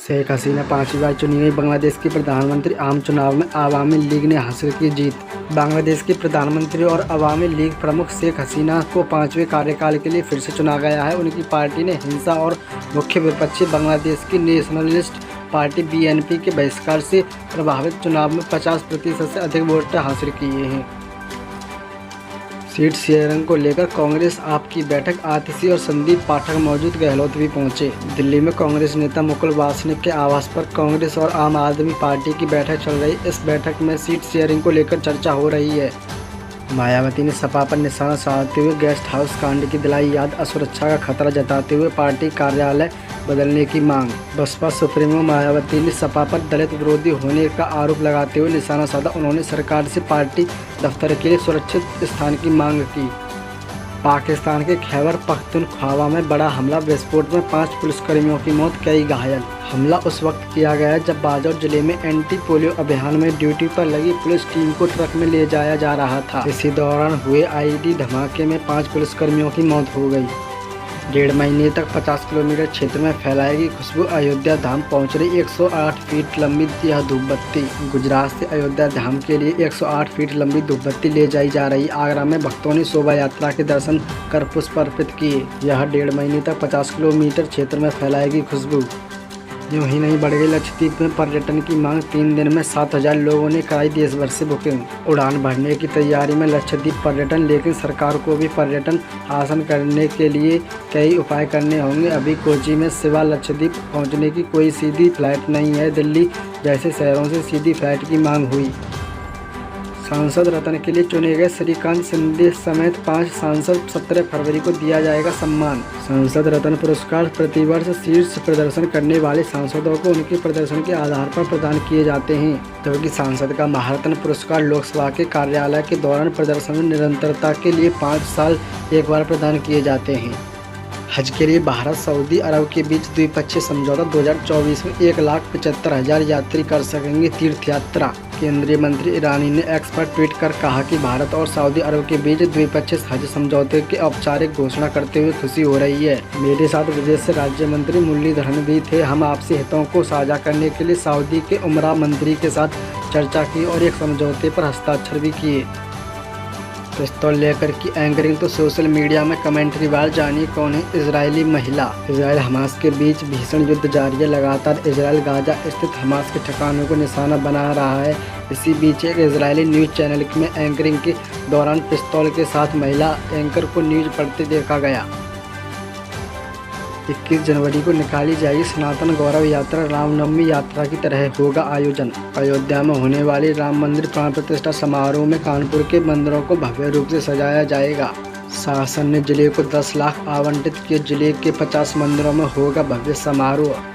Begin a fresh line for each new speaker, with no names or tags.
शेख हसीना 5वीं बार चुनी गई बांग्लादेश की प्रधानमंत्री। आम चुनाव में अवामी लीग ने हासिल की जीत। बांग्लादेश की प्रधानमंत्री और अवामी लीग प्रमुख शेख हसीना को 5वें कार्यकाल के लिए फिर से चुना गया है। उनकी पार्टी ने हिंसा और मुख्य विपक्षी बांग्लादेश की नेशनलिस्ट पार्टी BNP के बहिष्कार से प्रभावित चुनाव में 50% से अधिक वोट हासिल किए हैं। सीट शेयरिंग को लेकर कांग्रेस आप की बैठक, आतिशी और संदीप पाठक मौजूद, गहलोत भी पहुंचे। दिल्ली में कांग्रेस नेता मुकुल वासनिक के आवास पर कांग्रेस और आम आदमी पार्टी की बैठक चल रही। इस बैठक में सीट शेयरिंग को लेकर चर्चा हो रही है। मायावती ने सपा पर निशाना साधते हुए गेस्ट हाउस कांड की दिलाई याद, असुरक्षा का खतरा जताते हुए पार्टी कार्यालय बदलने की मांग। बसपा सुप्रीमो मायावती ने सपा पर दलित विरोधी होने का आरोप लगाते हुए निशाना साधा। उन्होंने सरकार से पार्टी दफ्तर के लिए सुरक्षित स्थान की मांग की। पाकिस्तान के खैबर पख्तूनख्वा में बड़ा हमला, विस्फोट में 5 पुलिसकर्मियों की मौत, कई घायल। हमला उस वक्त किया गया जब बाजौर जिले में एंटी पोलियो अभियान में ड्यूटी पर लगी पुलिस टीम को ट्रक में ले जाया जा रहा था। इसी दौरान हुए IED धमाके में 5 पुलिसकर्मियों की मौत हो गई। 1.5 महीने तक 50 किलोमीटर क्षेत्र में फैलाएगी खुशबू। अयोध्या धाम पहुंच रही 108 फीट लंबी यह धूप बत्ती। गुजरात से अयोध्या धाम के लिए 108 फीट लंबी धूप बत्ती ले जाई जा रही। आगरा में भक्तों ने शोभा यात्रा के दर्शन कर पुष्प अर्पित किए। यह 1.5 महीने तक 50 किलोमीटर क्षेत्र में फैलाएगी खुशबू। यूँ ही नहीं बढ़ गई लक्षद्वीप में पर्यटन की मांग। 3 दिन में 7000 लोगों ने कराई देश भर से बुकिंग। उड़ान भरने की तैयारी में लक्षद्वीप पर्यटन, लेकिन सरकार को भी पर्यटन हासिल करने के लिए कई उपाय करने होंगे। अभी कोची में सिवा लक्षद्वीप पहुंचने की कोई सीधी फ्लाइट नहीं है। दिल्ली जैसे शहरों से सीधी फ्लाइट की मांग हुई। सांसद रत्न के लिए चुने गए श्रीकांत शिंदे समेत 5 सांसद 17 फरवरी को दिया जाएगा सम्मान। सांसद रत्न पुरस्कार प्रतिवर्ष शीर्ष प्रदर्शन करने वाले सांसदों को उनके प्रदर्शन के आधार पर प्रदान किए जाते हैं, जबकि सांसद का महारत्न पुरस्कार लोकसभा के कार्यकाल के दौरान प्रदर्शन में निरंतरता के लिए 5 साल एक बार प्रदान किए जाते हैं। हज के लिए भारत सऊदी अरब के बीच द्विपक्षीय समझौता। 2024 में 1,75,000 यात्री कर सकेंगे तीर्थ यात्रा। केंद्रीय मंत्री ईरानी ने एक्स पर ट्वीट कर कहा कि भारत और सऊदी अरब के बीच द्विपक्षीय हज समझौते की औपचारिक घोषणा करते हुए खुशी हो रही है। मेरे साथ विदेश राज्य मंत्री मुरलीधरन भी थे। हम आपसी हितों को साझा करने के लिए सऊदी के उमरा मंत्री के साथ चर्चा की और एक समझौते पर हस्ताक्षर भी किए। पिस्तौल लेकर की एंकरिंग तो सोशल मीडिया में कमेंट्री वार, जानिए कौन है इजरायली महिला। इजराइल हमास के बीच भीषण युद्ध जारी है। लगातार इजराइल गाजा स्थित हमास के ठिकानों को निशाना बना रहा है। इसी बीच एक इजरायली न्यूज़ चैनल में एंकरिंग के दौरान पिस्तौल के साथ महिला एंकर को न्यूज़ पढ़ते देखा गया। 21 जनवरी को निकाली जाएगी सनातन गौरव यात्रा। रामनवमी यात्रा की तरह होगा आयोजन। अयोध्या में होने वाली राम मंदिर प्राण प्रतिष्ठा समारोह में कानपुर के मंदिरों को भव्य रूप से सजाया जाएगा। शासन ने जिले को 10 लाख आवंटित किए। जिले के 50 मंदिरों में होगा भव्य समारोह।